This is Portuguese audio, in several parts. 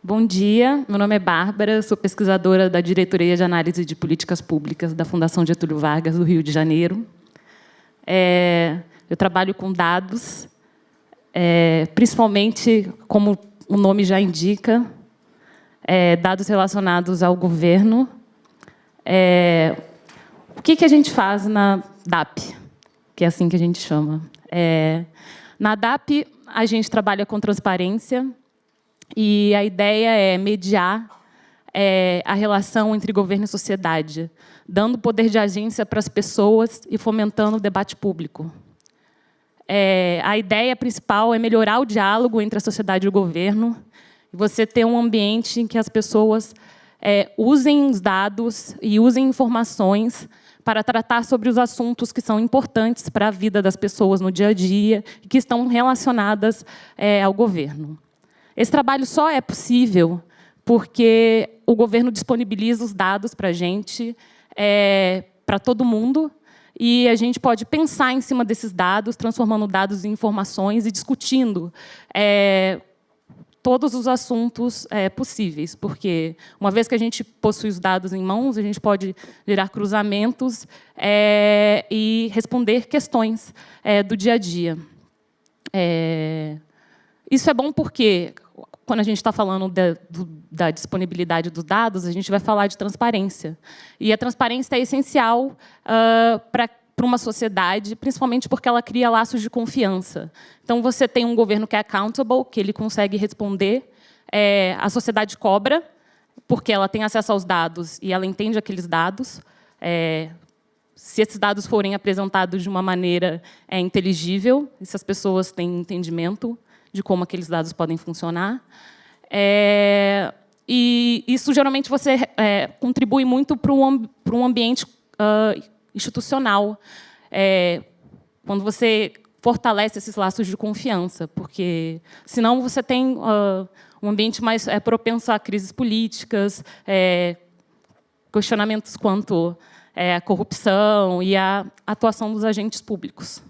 Bom dia, meu nome é Bárbara, sou pesquisadora da Diretoria de Análise de Políticas Públicas da Fundação Getúlio Vargas, do Rio de Janeiro. Eu trabalho com dados, principalmente, como o nome já indica, dados relacionados ao governo. O que a gente faz na DAP, que é assim que a gente chama? Na DAP, a gente trabalha com transparência, e a ideia é mediar a relação entre governo e sociedade, dando poder de agência para as pessoas e fomentando o debate público. A ideia principal é melhorar o diálogo entre a sociedade e o governo, e você ter um ambiente em que as pessoas usem os dados e usem informações para tratar sobre os assuntos que são importantes para a vida das pessoas no dia a dia e que estão relacionadas ao governo. Esse trabalho só é possível porque o governo disponibiliza os dados para a gente, para todo mundo, e a gente pode pensar em cima desses dados, transformando dados em informações e discutindo todos os assuntos possíveis, porque, uma vez que a gente possui os dados em mãos, a gente pode gerar cruzamentos e responder questões do dia a dia. Isso é bom porque, quando a gente está falando da disponibilidade dos dados, a gente vai falar de transparência. E a transparência é essencial para uma sociedade, principalmente porque ela cria laços de confiança. Então, você tem um governo que é accountable, que ele consegue responder, a sociedade cobra, porque ela tem acesso aos dados e ela entende aqueles dados. Se esses dados forem apresentados de uma maneira inteligível, e se as pessoas têm entendimento de como aqueles dados podem funcionar. E isso, geralmente, você contribui muito para um ambiente institucional, quando você fortalece esses laços de confiança, porque, senão, você tem um ambiente mais propenso a crises políticas, questionamentos quanto à corrupção e à atuação dos agentes públicos.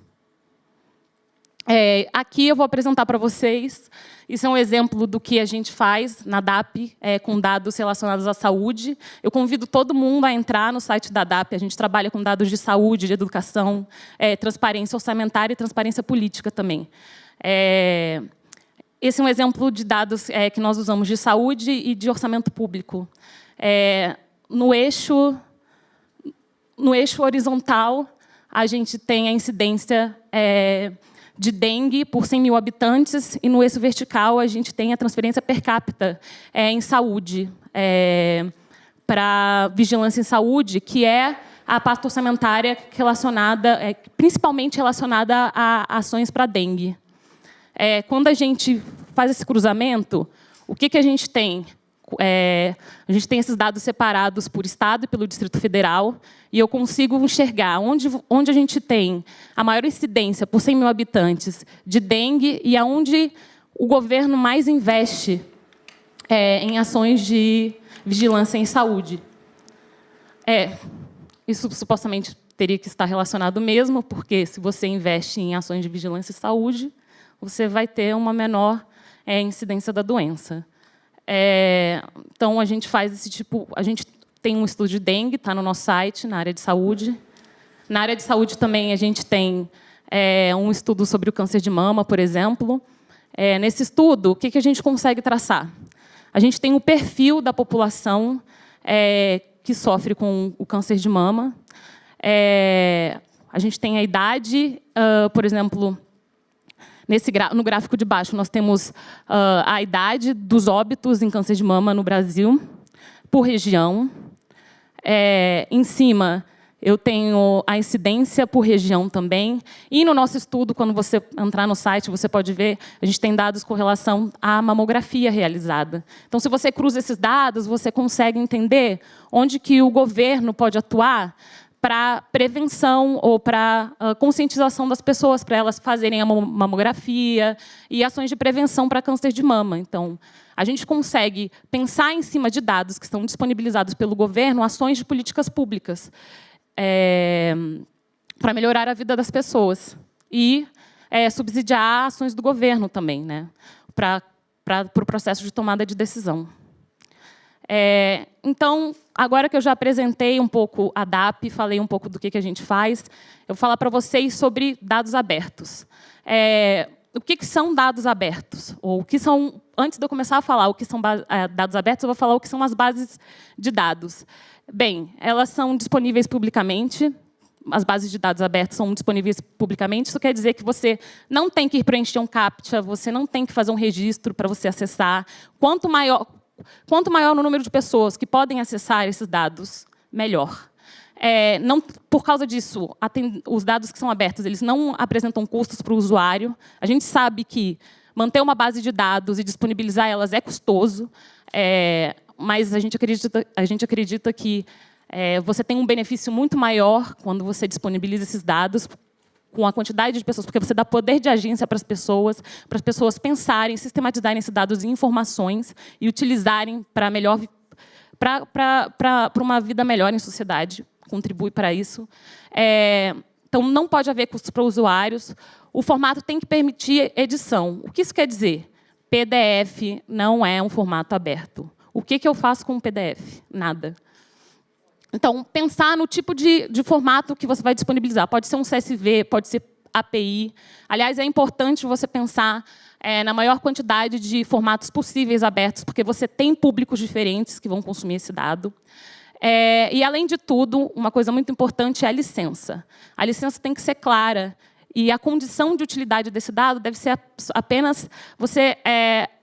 Aqui eu vou apresentar para vocês, isso é um exemplo do que a gente faz na DAP, com dados relacionados à saúde. Eu convido todo mundo a entrar no site da DAP, a gente trabalha com dados de saúde, de educação, transparência orçamentária e transparência política também. Esse é um exemplo de dados que nós usamos de saúde e de orçamento público. No eixo horizontal, a gente tem a incidência de dengue por 100 mil habitantes, e no eixo vertical a gente tem a transferência per capita em saúde, para vigilância em saúde, que é a pasta orçamentária relacionada, principalmente relacionada a ações para dengue. Quando a gente faz esse cruzamento, o que a gente tem? A gente tem esses dados separados por Estado e pelo Distrito Federal, e eu consigo enxergar onde a gente tem a maior incidência por 100 mil habitantes de dengue e aonde o governo mais investe em ações de vigilância em saúde. Isso supostamente teria que estar relacionado mesmo, porque se você investe em ações de vigilância em saúde, você vai ter uma menor incidência da doença. Então, a gente faz esse tipo... A gente tem um estudo de dengue, está no nosso site, na área de saúde. Na área de saúde também a gente tem um estudo sobre o câncer de mama, por exemplo. Nesse estudo, o que a gente consegue traçar? A gente tem o perfil da população que sofre com o câncer de mama. A gente tem a idade, por exemplo... No gráfico de baixo, nós temos a idade dos óbitos em câncer de mama no Brasil, por região. Em cima, eu tenho a incidência por região também. E no nosso estudo, quando você entrar no site, você pode ver, a gente tem dados com relação à mamografia realizada. Então, se você cruza esses dados, você consegue entender onde que o governo pode atuar para prevenção ou para conscientização das pessoas, para elas fazerem a mamografia e ações de prevenção para câncer de mama. Então, a gente consegue pensar em cima de dados que estão disponibilizados pelo governo, ações de políticas públicas para melhorar a vida das pessoas. E subsidiar ações do governo também, né? Para para o processo de tomada de decisão. Então, agora que eu já apresentei um pouco a DAP, falei um pouco do que a gente faz, eu vou falar para vocês sobre dados abertos. O que são dados abertos? Ou o que são, antes de eu começar a falar o que são dados abertos, eu vou falar o que são as bases de dados. Bem, elas são disponíveis publicamente. As bases de dados abertas são disponíveis publicamente. Isso quer dizer que você não tem que ir preencher um CAPTCHA, você não tem que fazer um registro para você acessar. Quanto maior o número de pessoas que podem acessar esses dados, melhor. Não, por causa disso, os dados que são abertos, eles não apresentam custos para o usuário. A gente sabe que manter uma base de dados e disponibilizar elas é custoso, mas a gente acredita que você tem um benefício muito maior quando você disponibiliza esses dados com a quantidade de pessoas, porque você dá poder de agência para as pessoas pensarem, sistematizarem esses dados em informações e utilizarem para uma vida melhor em sociedade, contribui para isso. Então, não pode haver custos para usuários. O formato tem que permitir edição. O que isso quer dizer? PDF não é um formato aberto. O que eu faço com o PDF? Nada. Então, pensar no tipo de formato que você vai disponibilizar. Pode ser um CSV, pode ser API. Aliás, é importante você pensar na maior quantidade de formatos possíveis abertos, porque você tem públicos diferentes que vão consumir esse dado. E, além de tudo, uma coisa muito importante é a licença. A licença tem que ser clara. E a condição de utilidade desse dado deve ser apenas você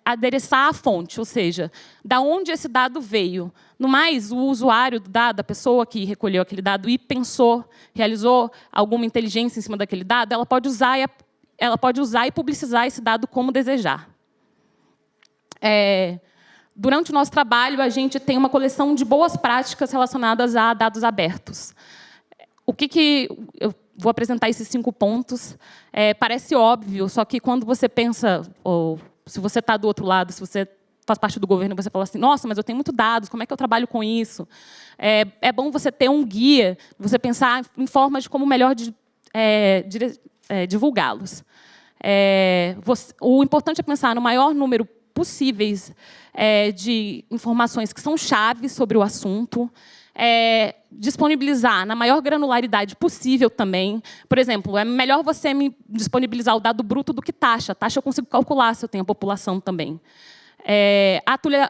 adereçar a fonte, ou seja, da onde esse dado veio. No mais, o usuário do dado, a pessoa que recolheu aquele dado e pensou, realizou alguma inteligência em cima daquele dado, ela pode usar e publicizar esse dado como desejar. Durante o nosso trabalho, a gente tem uma coleção de boas práticas relacionadas a dados abertos. Eu vou apresentar esses 5 pontos. Parece óbvio, só que quando você pensa, ou se você está do outro lado, se você faz parte do governo, você fala assim, nossa, mas eu tenho muitos dados, como é que eu trabalho com isso? É bom você ter um guia, você pensar em formas de como melhor divulgá-los. O importante é pensar no maior número possíveis de informações que são chaves sobre o assunto, disponibilizar na maior granularidade possível também. Por exemplo, é melhor você me disponibilizar o dado bruto do que taxa. Taxa eu consigo calcular se eu tenho a população também.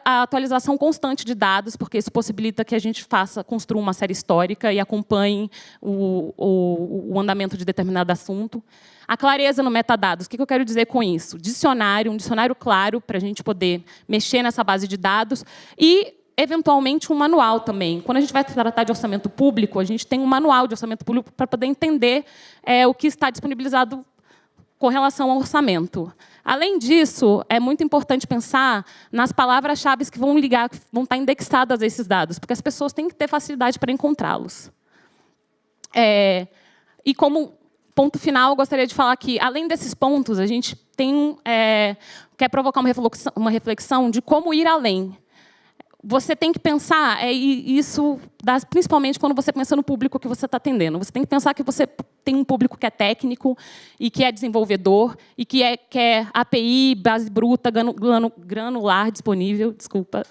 A atualização constante de dados, porque isso possibilita que a gente construa uma série histórica e acompanhe o andamento de determinado assunto. A clareza no metadados. O que eu quero dizer com isso? Um dicionário claro para a gente poder mexer nessa base de dados e, eventualmente, um manual também. Quando a gente vai tratar de orçamento público, a gente tem um manual de orçamento público para poder entender o que está disponibilizado com relação ao orçamento. Além disso, é muito importante pensar nas palavras-chave que vão estar indexadas a esses dados, porque as pessoas têm que ter facilidade para encontrá-los. E como ponto final, eu gostaria de falar que, além desses pontos, a gente quer provocar uma reflexão de como ir além. Você tem que pensar, isso principalmente quando você pensa no público que você está atendendo. Você tem que pensar que você tem um público que é técnico e que é desenvolvedor e que quer API, base bruta, granular disponível, desculpa.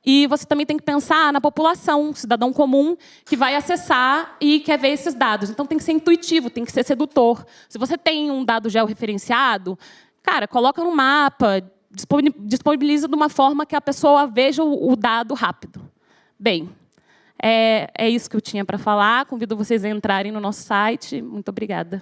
E você também tem que pensar na população, cidadão comum, que vai acessar e quer ver esses dados. Então, tem que ser intuitivo, tem que ser sedutor. Se você tem um dado georreferenciado, cara, coloca no mapa, disponibiliza de uma forma que a pessoa veja o dado rápido. Bem, é isso que eu tinha para falar. Convido vocês a entrarem no nosso site. Muito obrigada.